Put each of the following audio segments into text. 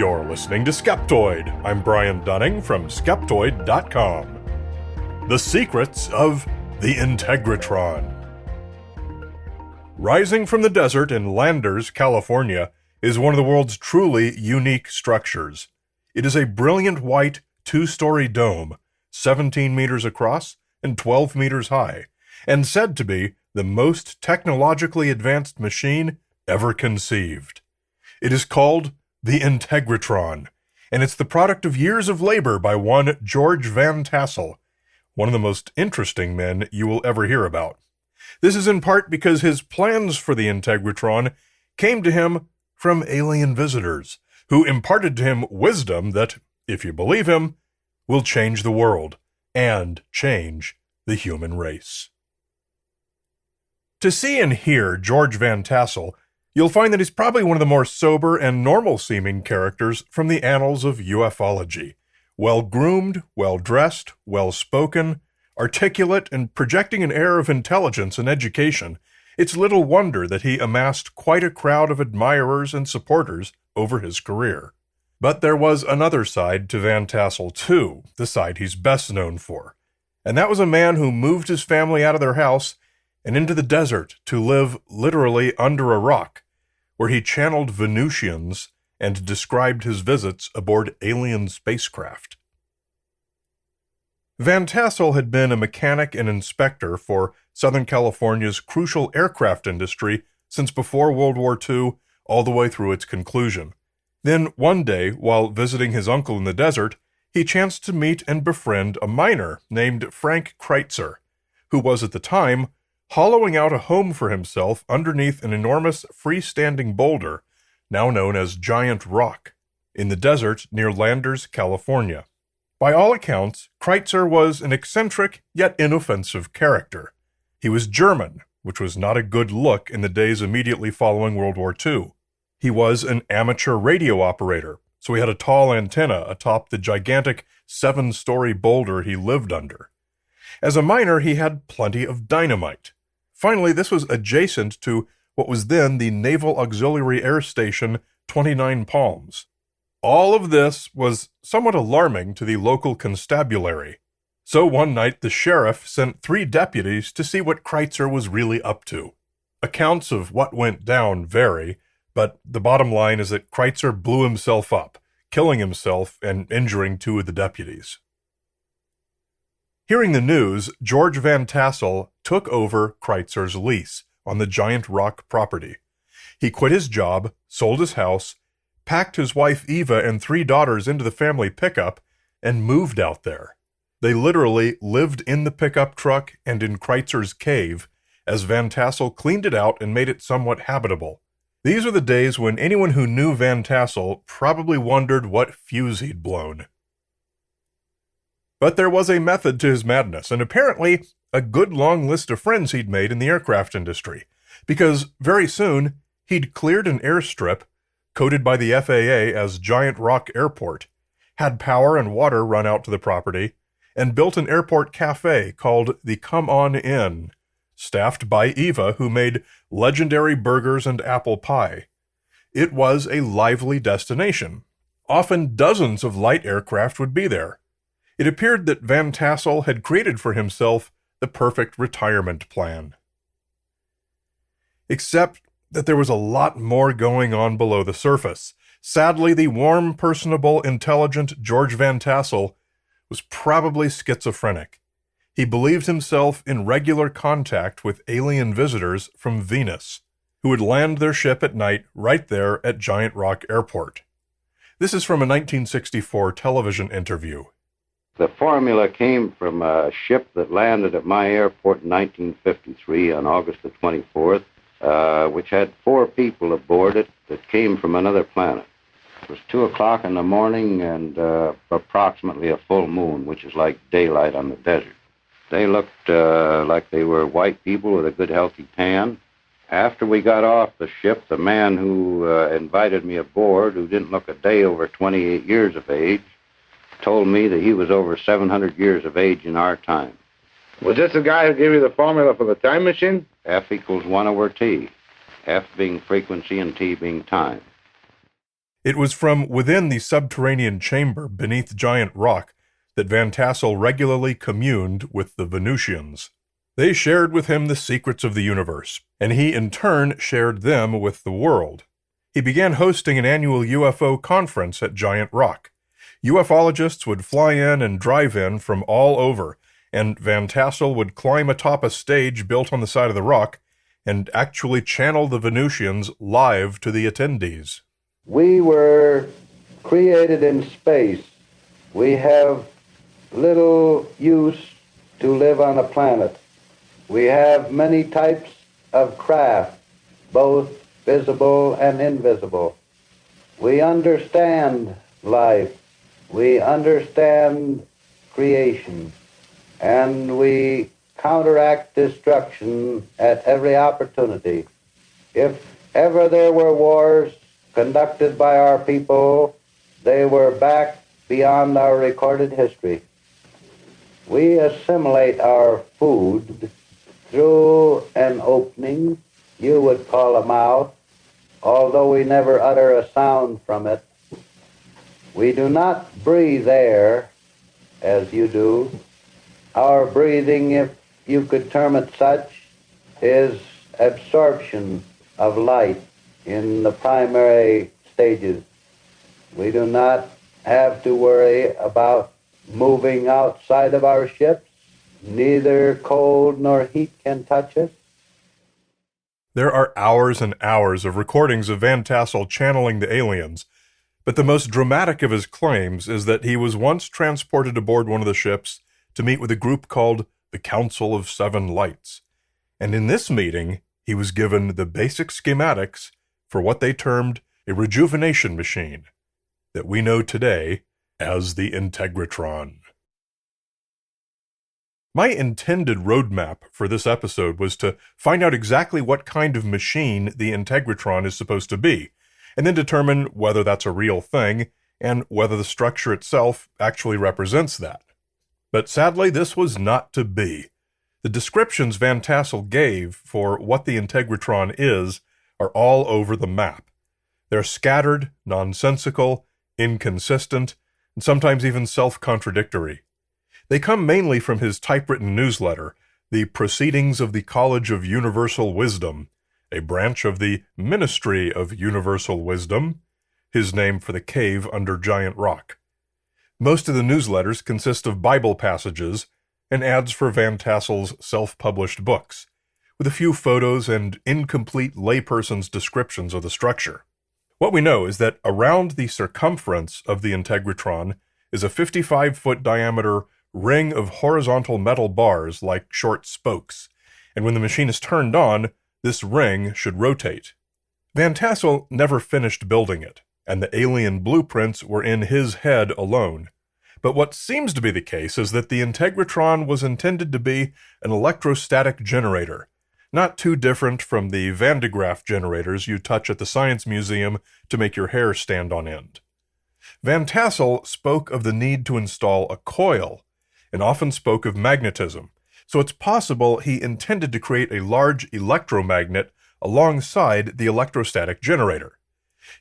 You're listening to Skeptoid. I'm Brian Dunning from Skeptoid.com. The secrets of the Integratron. Rising from the desert in Landers, California, is one of the world's truly unique structures. It is a brilliant white two-story dome, 17 meters across and 12 meters high, and said to be the most technologically advanced machine ever conceived. It is called the Integratron, and it's the product of years of labor by one George Van Tassel, one of the most interesting men you will ever hear about. This is in part because his plans for the Integratron came to him from alien visitors, who imparted to him wisdom that, if you believe him, will change the world and change the human race. To see and hear George Van Tassel, you'll find that he's probably one of the more sober and normal-seeming characters from the annals of ufology. Well-groomed, well-dressed, well-spoken, articulate, and projecting an air of intelligence and education, it's little wonder that he amassed quite a crowd of admirers and supporters over his career. But there was another side to Van Tassel, too, the side he's best known for. And that was a man who moved his family out of their house and into the desert to live literally under a rock, where he channeled Venusians and described his visits aboard alien spacecraft. Van Tassel had been a mechanic and inspector for Southern California's crucial aircraft industry since before World War II, all the way through its conclusion. Then, one day, while visiting his uncle in the desert, he chanced to meet and befriend a miner named Frank Kreitzer, who was at the time hollowing out a home for himself underneath an enormous freestanding boulder, now known as Giant Rock, in the desert near Landers, California. By all accounts, Kreitzer was an eccentric yet inoffensive character. He was German, which was not a good look in the days immediately following World War II. He was an amateur radio operator, so he had a tall antenna atop the gigantic 7-story boulder he lived under. As a miner, he had plenty of dynamite. Finally, this was adjacent to what was then the Naval Auxiliary Air Station 29 Palms. All of this was somewhat alarming to the local constabulary. So one night the sheriff sent 3 deputies to see what Kreitzer was really up to. Accounts of what went down vary, but the bottom line is that Kreitzer blew himself up, killing himself and injuring 2 of the deputies. Hearing the news, George Van Tassel took over Kreitzer's lease on the Giant Rock property. He quit his job, sold his house, packed his wife Eva and 3 daughters into the family pickup, and moved out there. They literally lived in the pickup truck and in Kreitzer's cave, as Van Tassel cleaned it out and made it somewhat habitable. These are the days when anyone who knew Van Tassel probably wondered what fuse he'd blown. But there was a method to his madness, and apparently a good long list of friends he'd made in the aircraft industry, because very soon he'd cleared an airstrip, coded by the FAA as Giant Rock Airport, had power and water run out to the property, and built an airport cafe called the Come On Inn, staffed by Eva, who made legendary burgers and apple pie. It was a lively destination. Often dozens of light aircraft would be there. It appeared that Van Tassel had created for himself the perfect retirement plan. Except that there was a lot more going on below the surface. Sadly, the warm, personable, intelligent George Van Tassel was probably schizophrenic. He believed himself in regular contact with alien visitors from Venus, who would land their ship at night right there at Giant Rock Airport. This is from a 1964 television interview. The formula came from a ship that landed at my airport in 1953 on August the 24th, which had 4 people aboard it that came from another planet. It was 2 o'clock in the morning and approximately a full moon, which is like daylight on the desert. They looked like they were white people with a good healthy tan. After we got off the ship, the man who invited me aboard, who didn't look a day over 28 years of age, told me that he was over 700 years of age in our time. Was this the guy who gave you the formula for the time machine? F = 1/T. F being frequency and T being time. It was from within the subterranean chamber beneath Giant Rock that Van Tassel regularly communed with the Venusians. They shared with him the secrets of the universe, and he in turn shared them with the world. He began hosting an annual UFO conference at Giant Rock. UFologists would fly in and drive in from all over, and Van Tassel would climb atop a stage built on the side of the rock and actually channel the Venusians live to the attendees. We were created in space. We have little use to live on a planet. We have many types of craft, both visible and invisible. We understand life. We understand creation, and we counteract destruction at every opportunity. If ever there were wars conducted by our people, they were back beyond our recorded history. We assimilate our food through an opening, you would call a mouth, although we never utter a sound from it. We do not breathe air as you do. Our breathing, if you could term it such, is absorption of light in the primary stages. We do not have to worry about moving outside of our ships. Neither cold nor heat can touch us. There are hours and hours of recordings of Van Tassel channeling the aliens, but the most dramatic of his claims is that he was once transported aboard one of the ships to meet with a group called the Council of Seven Lights, and in this meeting he was given the basic schematics for what they termed a rejuvenation machine that we know today as the Integratron. My intended roadmap for this episode was to find out exactly what kind of machine the Integratron is supposed to be, and then determine whether that's a real thing and whether the structure itself actually represents that. But sadly, this was not to be. The descriptions Van Tassel gave for what the Integratron is are all over the map. They're scattered, nonsensical, inconsistent, and sometimes even self-contradictory. They come mainly from his typewritten newsletter, The Proceedings of the College of Universal Wisdom, a branch of the Ministry of Universal Wisdom, his name for the cave under Giant Rock. Most of the newsletters consist of Bible passages and ads for Van Tassel's self-published books, with a few photos and incomplete layperson's descriptions of the structure. What we know is that around the circumference of the Integratron is a 55-foot diameter ring of horizontal metal bars like short spokes, and when the machine is turned on, this ring should rotate. Van Tassel never finished building it, and the alien blueprints were in his head alone. But what seems to be the case is that the Integratron was intended to be an electrostatic generator, not too different from the Van de Graaff generators you touch at the Science Museum to make your hair stand on end. Van Tassel spoke of the need to install a coil, and often spoke of magnetism, so it's possible he intended to create a large electromagnet alongside the electrostatic generator.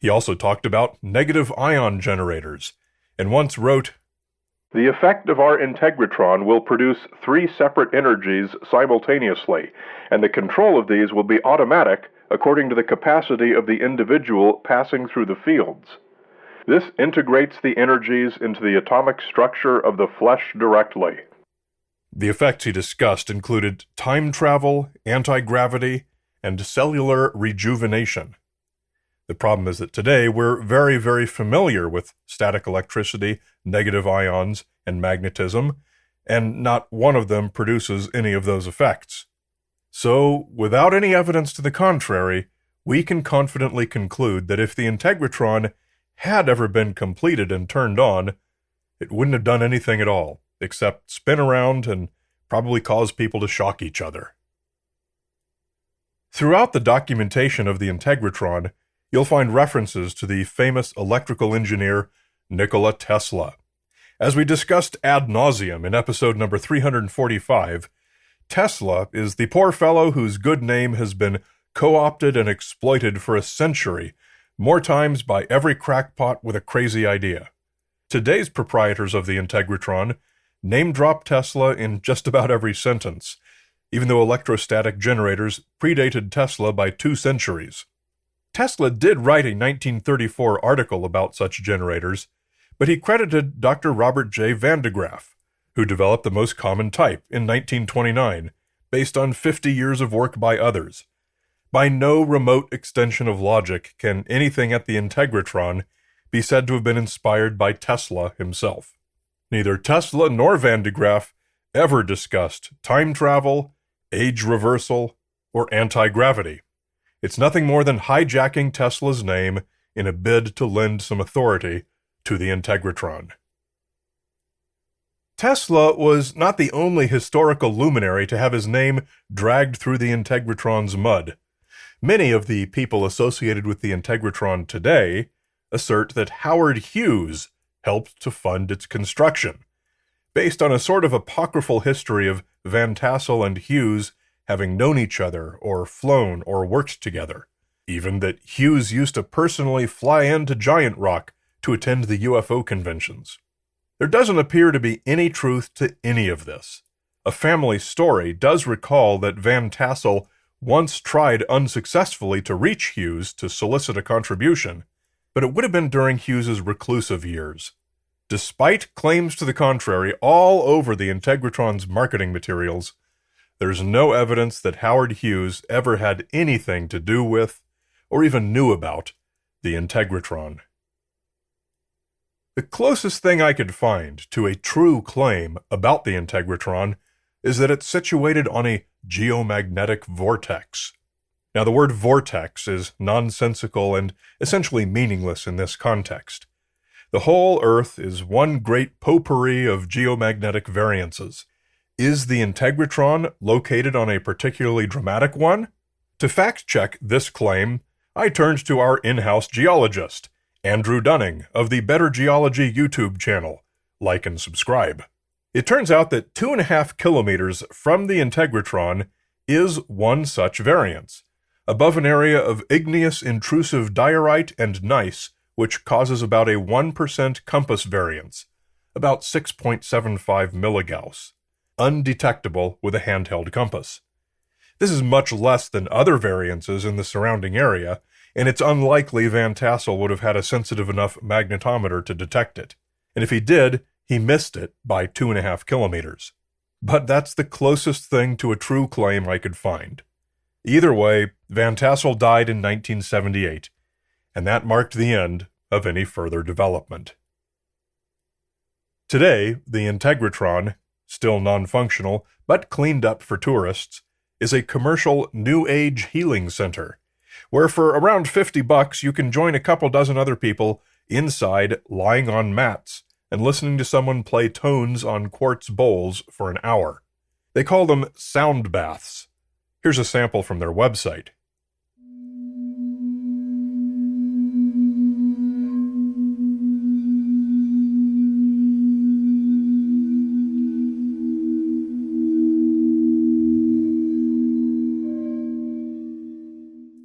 He also talked about negative ion generators, and once wrote, "The effect of our Integratron will produce 3 separate energies simultaneously, and the control of these will be automatic according to the capacity of the individual passing through the fields. This integrates the energies into the atomic structure of the flesh directly." The effects he discussed included time travel, anti-gravity, and cellular rejuvenation. The problem is that today we're very, very familiar with static electricity, negative ions, and magnetism, and not one of them produces any of those effects. So, without any evidence to the contrary, we can confidently conclude that if the Integratron had ever been completed and turned on, it wouldn't have done anything at all, except spin around and probably cause people to shock each other. Throughout the documentation of the Integratron, you'll find references to the famous electrical engineer Nikola Tesla. As we discussed ad nauseum in episode number 345, Tesla is the poor fellow whose good name has been co-opted and exploited for a century more times by every crackpot with a crazy idea. Today's proprietors of the Integratron name-drop Tesla in just about every sentence, even though electrostatic generators predated Tesla by 2 centuries. Tesla did write a 1934 article about such generators, but he credited Dr. Robert J. Van de Graaff, who developed the most common type in 1929, based on 50 years of work by others. By no remote extension of logic can anything at the Integratron be said to have been inspired by Tesla himself. Neither Tesla nor Van de Graaff ever discussed time travel, age reversal, or anti-gravity. It's nothing more than hijacking Tesla's name in a bid to lend some authority to the Integratron. Tesla was not the only historical luminary to have his name dragged through the Integratron's mud. Many of the people associated with the Integratron today assert that Howard Hughes helped to fund its construction, based on a sort of apocryphal history of Van Tassel and Hughes having known each other or flown or worked together, even that Hughes used to personally fly into Giant Rock to attend the UFO conventions. There doesn't appear to be any truth to any of this. A family story does recall that Van Tassel once tried unsuccessfully to reach Hughes to solicit a contribution, but it would have been during Hughes's reclusive years. Despite claims to the contrary all over the Integratron's marketing materials, there's no evidence that Howard Hughes ever had anything to do with, or even knew about, the Integratron. The closest thing I could find to a true claim about the Integratron is that it's situated on a geomagnetic vortex. Now, the word vortex is nonsensical and essentially meaningless in this context. The whole Earth is one great potpourri of geomagnetic variances. Is the Integratron located on a particularly dramatic one? To fact-check this claim, I turned to our in-house geologist, Andrew Dunning, of the Better Geology YouTube channel. Like and subscribe. It turns out that 2.5 kilometers from the Integratron is one such variance, above an area of igneous intrusive diorite and gneiss, which causes about a 1% compass variance, about 6.75 milligauss, undetectable with a handheld compass. This is much less than other variances in the surrounding area, and it's unlikely Van Tassel would have had a sensitive enough magnetometer to detect it. And if he did, he missed it by 2.5 kilometers. But that's the closest thing to a true claim I could find. Either way, Van Tassel died in 1978, and that marked the end of any further development. Today, the Integratron, still non-functional, but cleaned up for tourists, is a commercial New Age healing center, where for around $50 you can join a couple dozen other people inside lying on mats and listening to someone play tones on quartz bowls for an hour. They call them sound baths. Here's a sample from their website.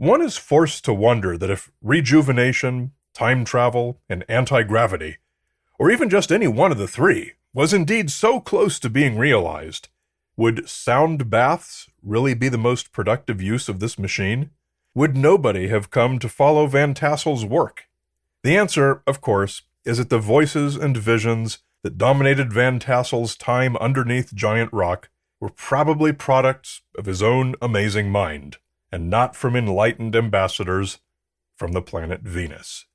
One is forced to wonder that if rejuvenation, time travel, and anti-gravity, or even just any one of the three, was indeed so close to being realized, would sound baths really be the most productive use of this machine? Would nobody have come to follow Van Tassel's work? The answer, of course, is that the voices and visions that dominated Van Tassel's time underneath Giant Rock were probably products of his own amazing mind, and not from enlightened ambassadors from the planet Venus.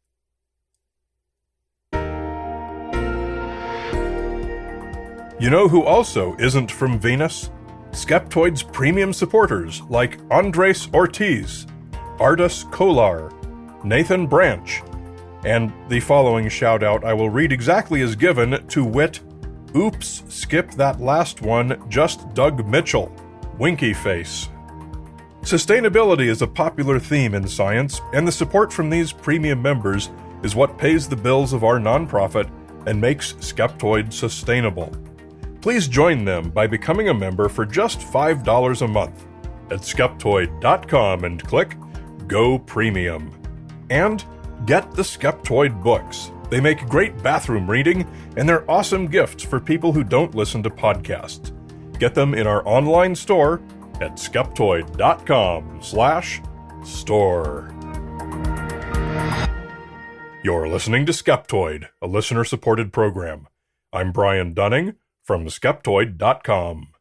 You know who also isn't from Venus? Skeptoid's premium supporters like Andres Ortiz, Ardis Kolar, Nathan Branch, and the following shout-out I will read exactly as given, to wit, oops, skip that last one, just Doug Mitchell, winky face. Sustainability is a popular theme in science, and the support from these premium members is what pays the bills of our nonprofit and makes Skeptoid sustainable. Please join them by becoming a member for just $5 a month at skeptoid.com and click Go Premium. And Get the Skeptoid books. They make great bathroom reading, and they're awesome gifts for people who don't listen to podcasts. Get them in our online store at skeptoid.com/store. You're listening to Skeptoid, a listener-supported program. I'm Brian Dunning from Skeptoid.com.